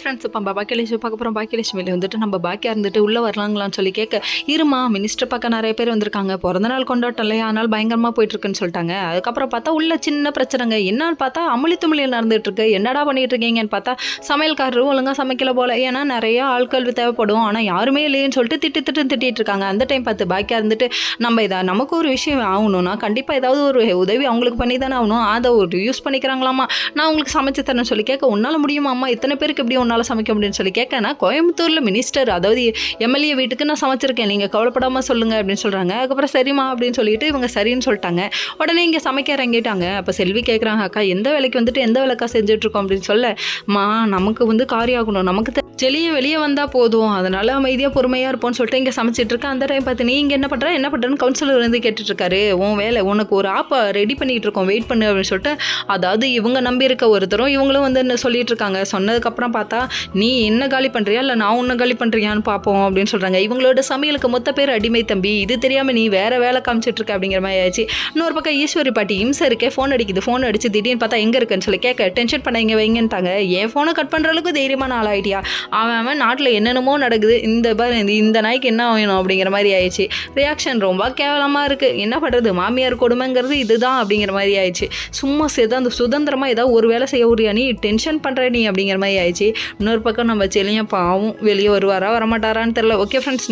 Friends இப்போ நம்ம பாக்கியலட்சுமி பார்க்க போகிறோம். பாக்கியலட்சுமியில் வந்துட்டு நம்ம பாக்கியா இருந்துட்டு உள்ளே வரலாங்களான்னு சொல்லி கேட்க, இருமா மினிஸ்டர் பார்க்க நிறைய பேர் வந்திருக்காங்க, பிறந்த நாள் கொண்டாட்டம் இல்லையா, அதனால் பயங்கரமாக போயிட்டுருக்குன்னு சொல்லிட்டாங்க. அதுக்கப்புறம் பார்த்தா உள்ள சின்ன பிரச்சனைங்க. என்னன்னு பார்த்தா அமளித்துமளியில் நடந்துட்டு இருக்கு. என்னடா பண்ணிட்டு இருக்கீங்கன்னு பார்த்தா சமையல்காரரும் ஒழுங்காக சமைக்கல போல, ஏன்னா நிறைய ஆட்கள் தேவைப்படும், ஆனால் யாருமே இல்லைன்னு சொல்லிட்டு திட்டிட்டு இருக்காங்க. அந்த டைம் பார்த்து பாக்கியா இருந்துட்டு, நம்ம நமக்கு ஒரு விஷயம் ஆகணும்னா கண்டிப்பாக ஏதாவது ஒரு உதவி அவங்களுக்கு பண்ணி தானே ஆகணும், அதை ஒரு யூஸ் பண்ணிக்கிறாங்களாமா. நான் உங்களுக்கு சமைச்சு தரேன்னு சொல்லி கேட்க, உன்னால் முடியுமா அம்மா, இத்தனை பேருக்கு எப்படி உன்னால் சமைக்க முடியும்னு சொல்லி கேட்க, நான் கோயம்புத்தூரில் மினிஸ்டர், அதாவது எம்எல்ஏ வீட்டுக்கு நான் சமைச்சிருக்கேன், நீங்கள் கவலைப்படாமல் சொல்லுங்கள் அப்படின்னு சொல்கிறாங்க. அதுக்கப்புறம் சரிம்மா அப்படின்னு சொல்லிட்டு இவங்க சரின்னு சொல்லிட்டாங்க. உடனே இங்கே சமைக்க இறங்கிட்டாங்க. அப்போ செல்வி கேட்குறாங்க, அக்கா எந்த வேலைக்கு வந்துட்டு எந்த வேலைக்கா செஞ்சுட்ருக்கோம் அப்படின்னு சொல்ல, நமக்கு காரியம் ஆகணும், நமக்கு செளியும் வெளியே வந்தால் போதும், அதனால் அமைதியாக பொறுமையாக இருப்போம்னு சொல்லிட்டு இங்கே சமைச்சிட்ருக்கேன். அந்த டைம் பார்த்து நீ இங்கே என்ன பண்ணுறேன்னு கவுன்சிலர் வந்து கேட்டுட்ருக்காரு. உன் வேலை, உனக்கு ஒரு ஆப்பை ரெடி பண்ணிகிட்டு இருக்கோம், வெயிட் பண்ணு அப்படின்னு சொல்லிட்டு, அதாவது இவங்க நம்பி இருக்க ஒருத்தரும் இவங்களும் வந்து என்ன சொல்லிட்டு இருக்காங்க. சொன்னதுக்கப்புறம் பார்த்தா, நீ என்ன காலி பண்ணுறியா இல்லை நான் உன்னை காலி பண்ணுறியான்னு பார்ப்போம் அப்படின்னு சொல்கிறாங்க. இவங்களோட சமையலுக்கு மொத்த பேர் அடிமை தம்பி, இது தெரியாமல் நீ வேறு வேலை காமிச்சிட்ருக்க அப்படிங்கிற மாதிரி ஆயிடுச்சு. இன்னொரு பக்கம் ஈஸ்வரி பாட்டி இம்சை இருக்கே, ஃபோன் அடிக்குது, ஃபோன் அடிச்சு திடீர்னு பார்த்தா எங்கே இருக்குன்னு சொல்லி கேட்க, டென்ஷன் பண்ண இங்கே வைங்கன்ட்டாங்க. என் ஃபோனை கட் பண்ணுற அளவுக்கு தைரியமான ஆள் ஆகிட்டியா, அவன் நாட்டில் என்னென்னமோ நடக்குது, இந்த நாய்க்கு என்ன வேணும் அப்படிங்கிற மாதிரி ஆயிடுச்சு. ரியாக்ஷன் ரொம்ப கேவலமாக இருக்குது. என்ன பண்ணுறது, மாமியார் கொடுமைங்கிறது இதுதான் அப்படிங்கிற மாதிரி ஆயிடுச்சு. சும்மா அந்த சுதந்திரமாக ஏதாவது ஒரு வேலை செய்ய ஒரு நீ டென்ஷன் பண்ணுற நீ அப்படிங்கிற மாதிரி ஆயிடுச்சு. இன்னொரு பக்கம் நம்ம செல்லியும் பாவும் வெளியே வருவாரா வரமாட்டாரான்னு தெரியல. Okay friends.